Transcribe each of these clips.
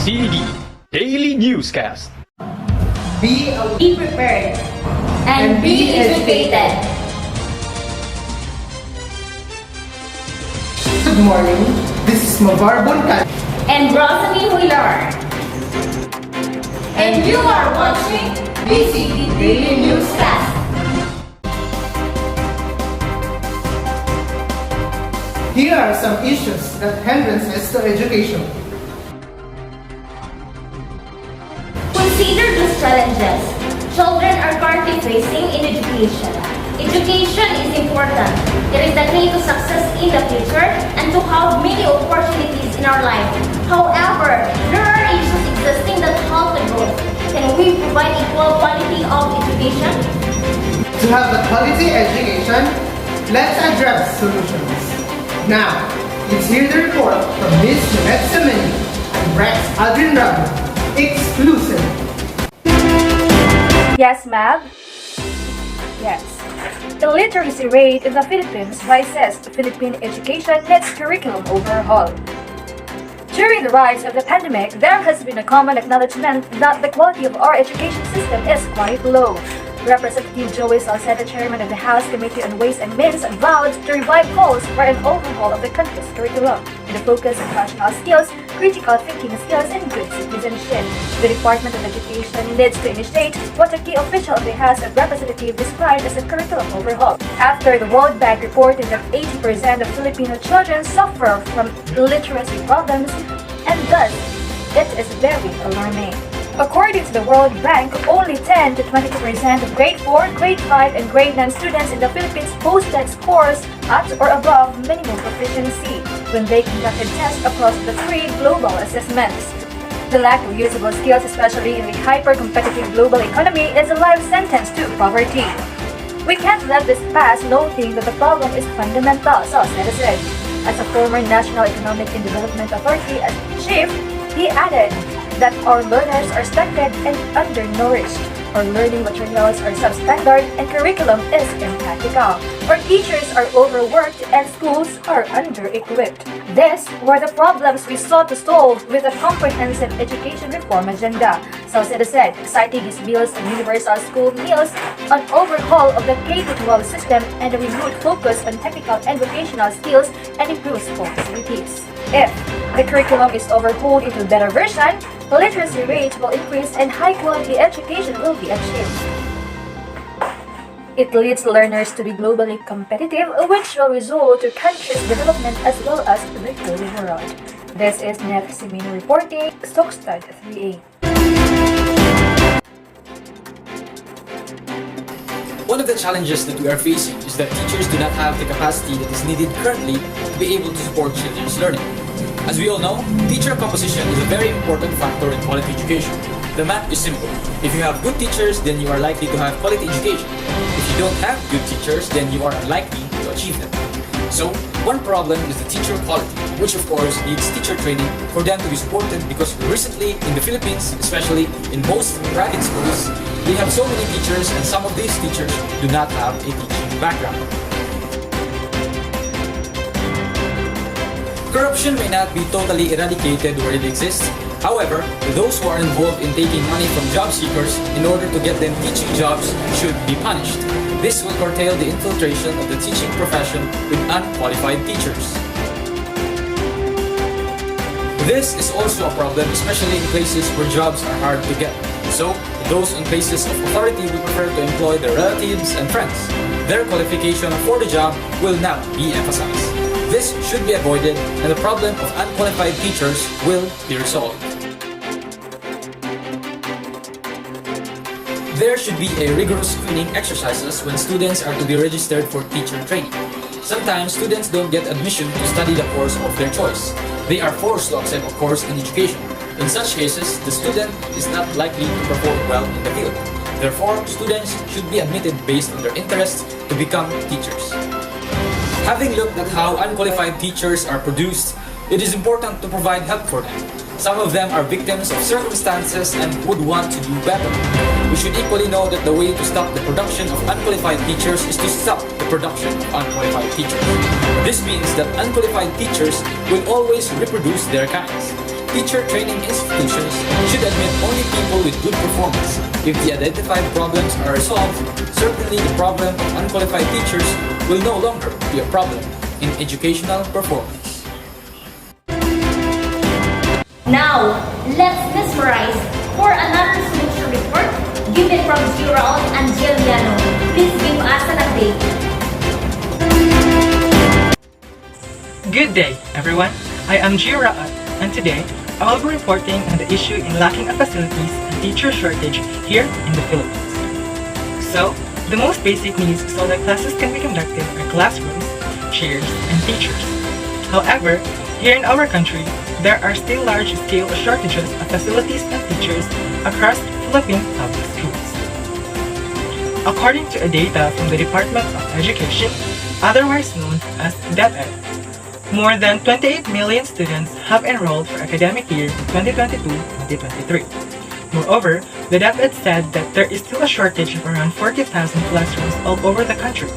DCD Daily Newscast. Be prepared and be educated. Good morning, this is Mavar Boncan. And Rosalie Wheeler. And you are watching DCD Daily Newscast. Here are some issues that hindrances to education. Consider those challenges children are currently facing in education. Education is important. It is the key to success in the future and to have many opportunities in our life. However, there are issues existing that halt the growth. Can we provide equal quality of education? To have a quality education, let's address solutions. Now, let's hear the report from Ms. Jeanette Semeni and Rex Adrian Rabu, exclusive. Yes, ma'am? Yes. The literacy rate in the Philippines rises. Philippine education needs curriculum overhaul. During the rise of the pandemic, there has been a common acknowledgement that the quality of our education system is quite low. Representative Joey Salceda, chairman of the House Committee on Ways and Means, vowed to revive calls for an overhaul of the country's curriculum with a focus on functional skills, critical thinking skills, and good citizenship. The Department of Education needs to initiate what a key official of the House of Representatives described as a curriculum overhaul. After the World Bank reported that 80% of Filipino children suffer from literacy problems, and thus it is very alarming. According to the World Bank, only 10 to 22% of grade 4, grade 5, and grade 9 students in the Philippines posted scores at or above minimum proficiency when they conducted tests across the 3 global assessments. The lack of usable skills, especially in the hyper-competitive global economy, is a life sentence to poverty. We can't let this pass noting that the problem is fundamental, Salceda said. As a former National Economic and Development Authority chief, he added that our learners are stunted and undernourished. Our learning materials are substandard and curriculum is impractical. Our teachers are overworked and schools are under-equipped. These were the problems we sought to solve with a comprehensive education reform agenda. Salceda said, citing his bills on universal school meals, an overhaul of the K-12 system, and a renewed focus on technical and vocational skills and improved school facilities. If the curriculum is overhauled into a better version, the literacy rate will increase and high-quality education will be achieved. It leads learners to be globally competitive, which will result to country's development as well as the whole world. This is Jeanette Semeni reporting, Stokestad 3A. One of the challenges that we are facing is that teachers do not have the capacity that is needed currently to be able to support children's learning. As we all know, teacher composition is a very important factor in quality education. The math is simple. If you have good teachers, then you are likely to have quality education. If you don't have good teachers, then you are unlikely to achieve them. So, one problem is the teacher quality, which of course needs teacher training for them to be supported, because recently in the Philippines, especially in most private schools, we have so many teachers and some of these teachers do not have a teaching background. Corruption may not be totally eradicated where it exists. However, those who are involved in taking money from job seekers in order to get them teaching jobs should be punished. This will curtail the infiltration of the teaching profession with unqualified teachers. This is also a problem, especially in places where jobs are hard to get. So, those in places of authority will prefer to employ their relatives and friends. Their qualification for the job will now be emphasized. This should be avoided, and the problem of unqualified teachers will be resolved. There should be a rigorous screening exercises when students are to be registered for teacher training. Sometimes students don't get admission to study the course of their choice. They are forced to accept a course in education. In such cases, the student is not likely to perform well in the field. Therefore, students should be admitted based on their interests to become teachers. Having looked at how unqualified teachers are produced, it is important to provide help for them. Some of them are victims of circumstances and would want to do better. We should equally know that the way to stop the production of unqualified teachers is to stop the production of unqualified teachers. This means that unqualified teachers will always reproduce their kinds. teacher training institutions should admit only people with good performance. If the identified problems are resolved, certainly the problem of unqualified teachers will no longer be a problem in educational performance. Now, let's mesmerize for another solution report given from Gerald and Giuliano. Please give us an update. Good day, everyone. I am Gerald, and today I will be reporting on the issue in lacking of facilities and teacher shortage here in the Philippines. So, the most basic needs so that classes can be conducted are classrooms, chairs, and teachers. However, here in our country, there are still large-scale shortages of facilities and teachers across Philippine public schools. According to data from the Department of Education, otherwise known as DepEd, more than 28 million students have enrolled for academic year 2022-2023. Moreover, the DepEd said that there is still a shortage of around 40,000 classrooms all over the country.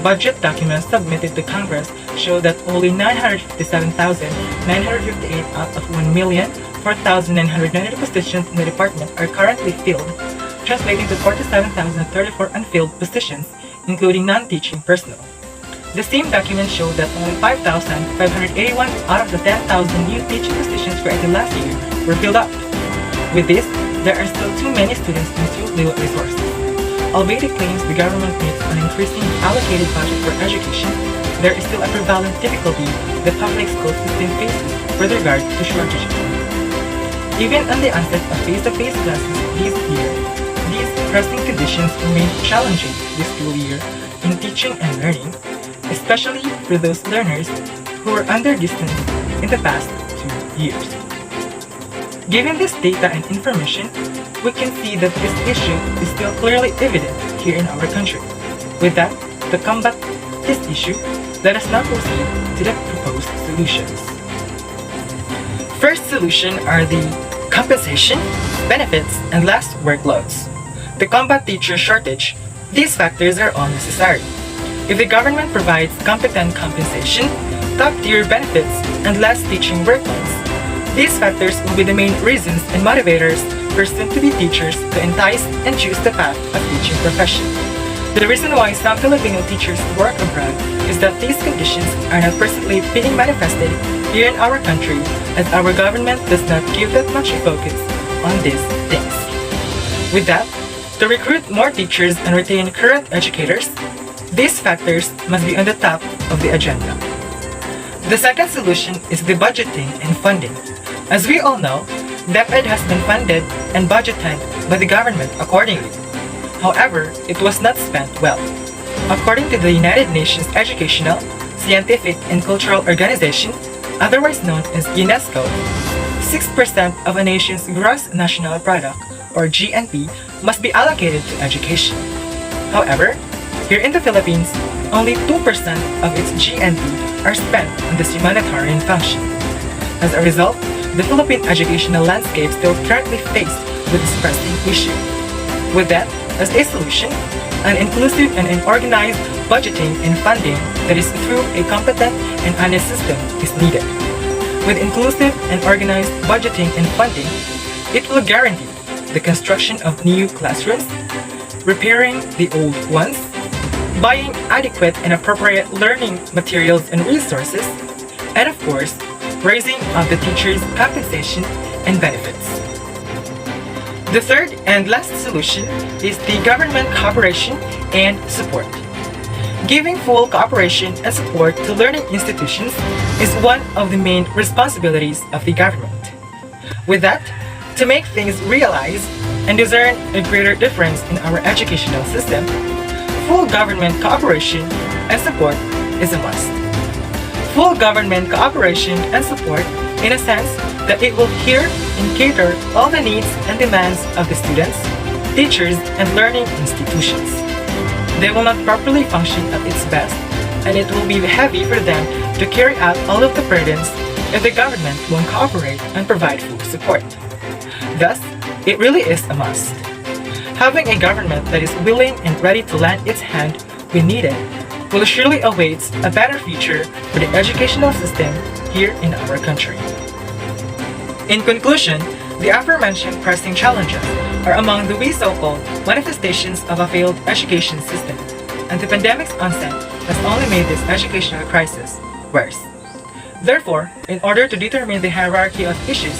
Budget documents submitted to Congress show that only 957,958 out of 1,004,990 positions in the department are currently filled, translating to 47,034 unfilled positions, including non-teaching personnel. The same document showed that only 5,581 out of the 10,000 new teaching positions created last year were filled up. With this, there are still too many students and too little resources. Albeit it claims the government makes an increasing allocated budget for education, there is still a prevalent difficulty the public school system faces with regard to shortages. Even on the onset of face-to-face classes this year, these pressing conditions remain challenging this school year in teaching and learning, especially for those learners who were under distance in the past 2 years. Given this data and information, we can see that this issue is still clearly evident here in our country. With that, to combat this issue, let us now proceed to the proposed solutions. First solution are the compensation, benefits, and less workloads. To combat teacher shortage, these factors are all necessary. If the government provides competent compensation, top-tier benefits, and less teaching workloads, these factors will be the main reasons and motivators for soon-to-be teachers to entice and choose the path of teaching profession. The reason why some Filipino teachers work abroad is that these conditions are not presently being manifested here in our country, as our government does not give that much focus on these things. With that, to recruit more teachers and retain current educators, these factors must be on the top of the agenda. The second solution is the budgeting and funding. As we all know, DepEd has been funded and budgeted by the government accordingly. However, it was not spent well. According to the United Nations Educational, Scientific and Cultural Organization, otherwise known as UNESCO, 6% of a nation's gross national product, or GNP, must be allocated to education. However, here in the Philippines, only 2% of its GNP are spent on this humanitarian function. As a result, the Philippine educational landscape still currently faced with this pressing issue. With that, as a solution, an inclusive and an organized budgeting and funding that is through a competent and honest system is needed. With inclusive and organized budgeting and funding, it will guarantee the construction of new classrooms, repairing the old ones, buying adequate and appropriate learning materials and resources, and of course, raising of the teachers' compensation and benefits. The third and last solution is the government cooperation and support. Giving full cooperation and support to learning institutions is one of the main responsibilities of the government. With that, to make things realized and discern a greater difference in our educational system, full government cooperation and support is a must. Full government cooperation and support in a sense that it will hear and cater all the needs and demands of the students, teachers, and learning institutions. They will not properly function at its best, and it will be heavy for them to carry out all of the burdens if the government won't cooperate and provide full support. Thus, it really is a must. Having a government that is willing and ready to lend its hand when needed will surely await a better future for the educational system here in our country. In conclusion, the aforementioned pressing challenges are among the so-called manifestations of a failed education system, and the pandemic's onset has only made this educational crisis worse. Therefore, in order to determine the hierarchy of issues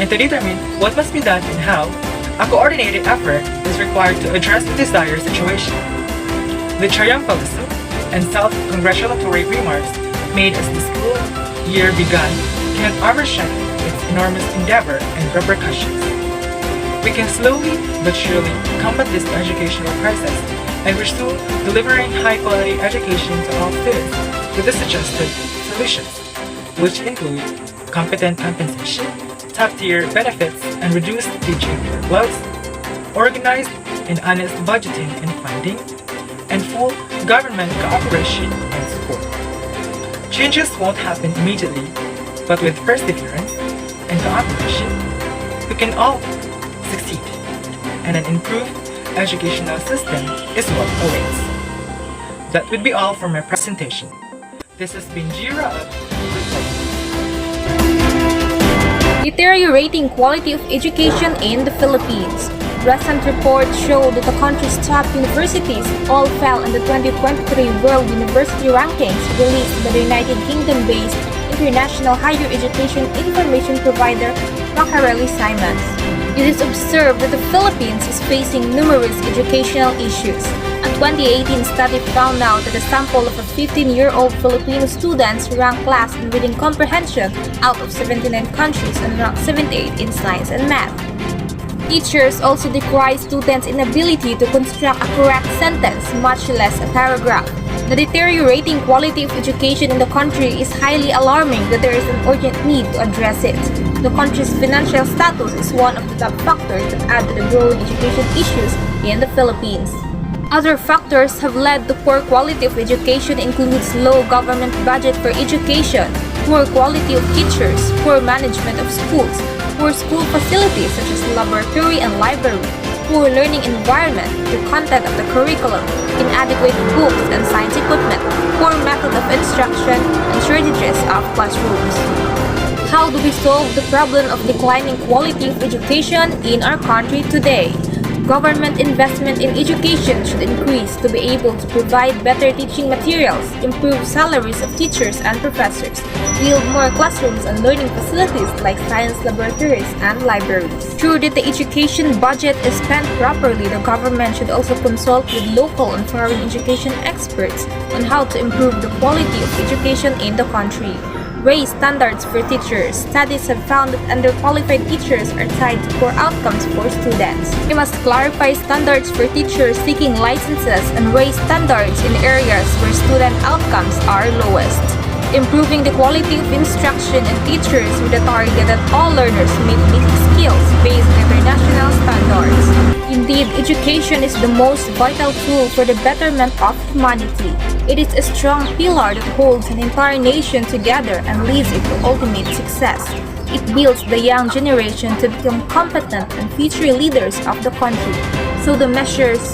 and to determine what must be done and how, a coordinated effort is required to address the desired situation. The triumphalism and self-congratulatory remarks made as the school year began cannot overshadow its enormous endeavor and repercussions. We can slowly but surely combat this educational crisis and pursue delivering high-quality education to all students with the suggested solutions, which include competent compensation, top-tier benefits and reduced teaching workloads, organized and honest budgeting and funding, and full government cooperation and support. Changes won't happen immediately, but with perseverance and cooperation, we can all succeed, and an improved educational system is what awaits. That would be all for my presentation. This has been Jira of Deteriorating quality of education in the Philippines. Recent reports show that the country's top universities all fell in the 2023 World University Rankings released by the United Kingdom-based international higher education information provider Macarelli Simons. It is observed that the Philippines is facing numerous educational issues. A 2018 study found out that a sample of 15-year-old Filipino students ranked last in reading comprehension out of 79 countries and ranked 78 in science and math. Teachers also decry students' inability to construct a correct sentence, much less a paragraph. The deteriorating quality of education in the country is highly alarming that there is an urgent need to address it. The country's financial status is one of the top factors that add to the growing education issues in the Philippines. Other factors have led to poor quality of education includes low government budget for education, poor quality of teachers, poor management of schools, poor school facilities such as laboratory and library, poor learning environment, the content of the curriculum, inadequate books and science equipment, poor method of instruction, and shortages of classrooms. How do we solve the problem of declining quality of education in our country today? Government investment in education should increase to be able to provide better teaching materials, improve salaries of teachers and professors, build more classrooms and learning facilities like science laboratories and libraries. True that the education budget is spent properly, the government should also consult with local and foreign education experts on how to improve the quality of education in the country. Raise standards for teachers. Studies have found that underqualified teachers are tied to poor outcomes for students. We must clarify standards for teachers seeking licenses and raise standards in areas where student outcomes are lowest. Improving the quality of instruction and teachers with the target that all learners meet basic skills based on international standards. Indeed, education is the most vital tool for the betterment of humanity. It is a strong pillar that holds an entire nation together and leads it to ultimate success. It builds the young generation to become competent and future leaders of the country. So the measures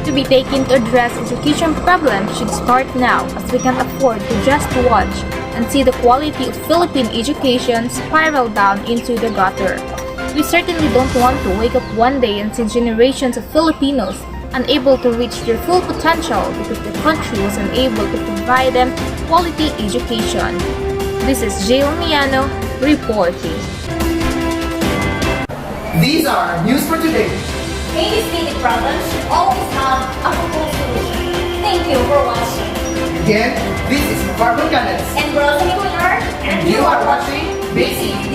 to be taken to address education problems should start now, as we can't afford to just watch and see the quality of Philippine education spiral down into the gutter. We certainly don't want to wake up one day and see generations of Filipinos unable to reach their full potential because the country was unable to provide them quality education. This is Jill Miano reporting. These are news for today. Any stated problems should always have a proposed solution. Thank you for watching. Again, this is Carbon Cannons. And Rosalie Willard, And you are watching Basic